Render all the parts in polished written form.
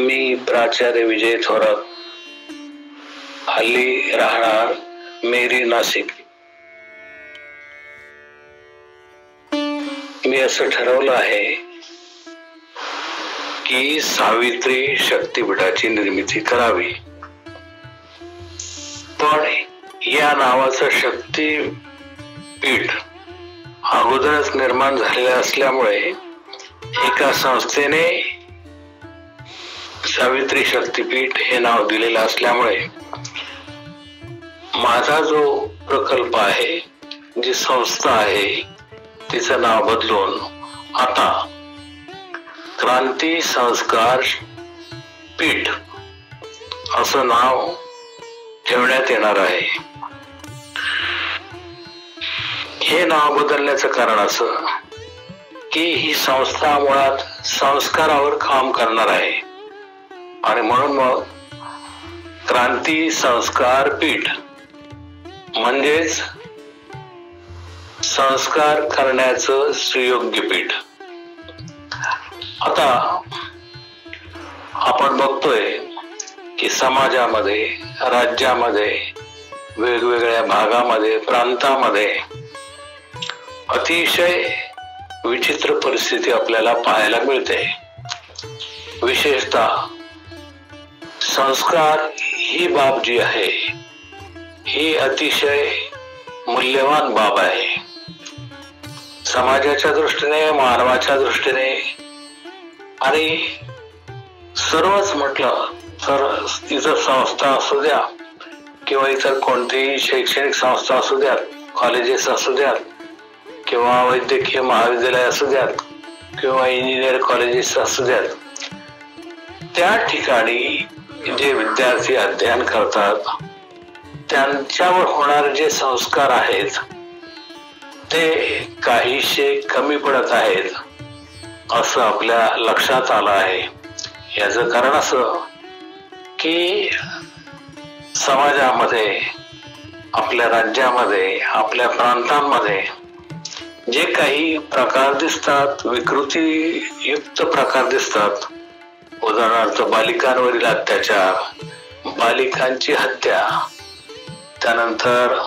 मी प्राचार्य विजय थोरात, हल्ली राहणार मेरी नाशिक. मी असं ठरवलं आहे की सावित्री शक्तीपीठाची निर्मिती करावी. पण या नावाचं शक्तीपीठ अगोदरच निर्माण झालेलं असल्यामुळे एका संस्थेने सावित्री शक्तीपीठ हे नाव दिलेलं असल्यामुळे माझा जो प्रकल्प आहे, जी संस्था आहे, तिचं नाव बदलून आता क्रांती संस्कार पीठ असं नाव ठेवण्यात येणार आहे. हे नाव बदलण्याचं कारण असं की ही संस्था मुळात संस्कारावर काम करणार आहे आणि म्हणून मग क्रांती संस्कार पीठ म्हणजेच संस्कार करण्याचं सुयोग्य पीठ. आता आपण बघतोय की समाजामध्ये, राज्यामध्ये, वेगवेगळ्या भागामध्ये, प्रांतामध्ये अतिशय विचित्र परिस्थिती आपल्याला पाहायला मिळते. विशेषतः संस्कार ही बाब जी आहे ही अतिशय मूल्यवान बाब आहे. समाजाच्या दृष्टीने, मानवाच्या दृष्टीने आणि सर्वच म्हटलं तर इतर संस्था असू द्या किंवा इतर कोणतीही शैक्षणिक संस्था असू द्यात, कॉलेजेस असू द्यात किंवा वैद्यकीय महाविद्यालय असू द्यात किंवा इंजिनियर कॉलेजेस असू द्यात, त्या ठिकाणी जे विद्यार्थी अध्ययन करतात त्यांच्यावर होणारे जे संस्कार आहेत ते काहीशे कमी पडत आहेत असं आपल्या लक्षात आलं आहे. याचं कारण असं की समाजामध्ये, आपल्या राज्यामध्ये, आपल्या प्रांतांमध्ये जे काही प्रकार दिसतात, विकृतीयुक्त प्रकार दिसतात, उदाहरणार्थ बालिकांवरील अत्याचार, बालिकांची हत्या, त्यानंतर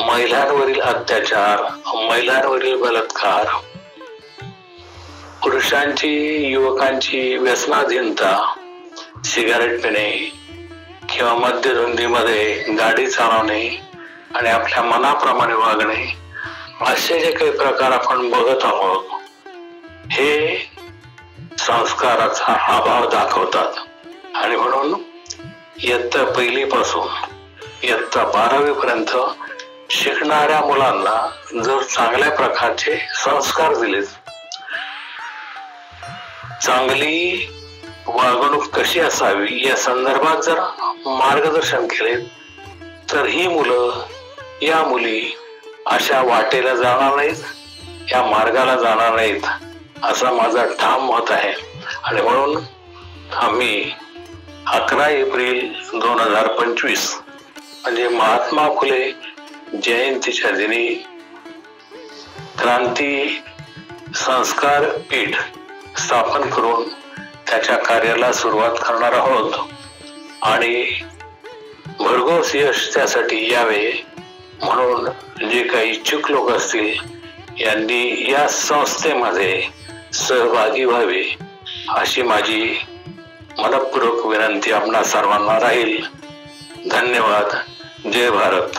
महिलांवरील अत्याचार, महिलांवरील बलात्कार, पुरुषांची, युवकांची व्यसनाधीनता, सिगारेट पिणे किंवा मद्यधुंदीमध्ये गाडी चालवणे आणि आपल्या मनाप्रमाणे वागणे, असे जे काही प्रकार आपण बघत आहोत हे संस्काराचा अभाव दाखवतात. आणि म्हणून इयत्ता 1ली पासून इयत्ता 12वी पर्यंत शिकणाऱ्या मुलांना जर चांगल्या प्रकारचे संस्कार दिले, चांगली वागणूक कशी असावी या संदर्भात जर मार्गदर्शन केले तर ही मुलं, या मुली अशा वाटेला जाणार नाहीत, या मार्गाला जाणार नाहीत असं माझं ठाम मत आहे. आणि म्हणून आम्ही 11 एप्रिल 2025 म्हणजे महात्मा फुले जयंतीच्या दिनी क्रांती संस्कार पीठ स्थापन करून त्याच्या कार्याला सुरुवात करणार आहोत आणि भरघोस यश त्यासाठी यावे म्हणून जे काही इच्छुक लोक असतील यांनी या संस्थेमध्ये सहभागी व्हावे अशी माझी मनपूर्वक विनंती आपणा सर्वांना राहील. धन्यवाद. जय भारत.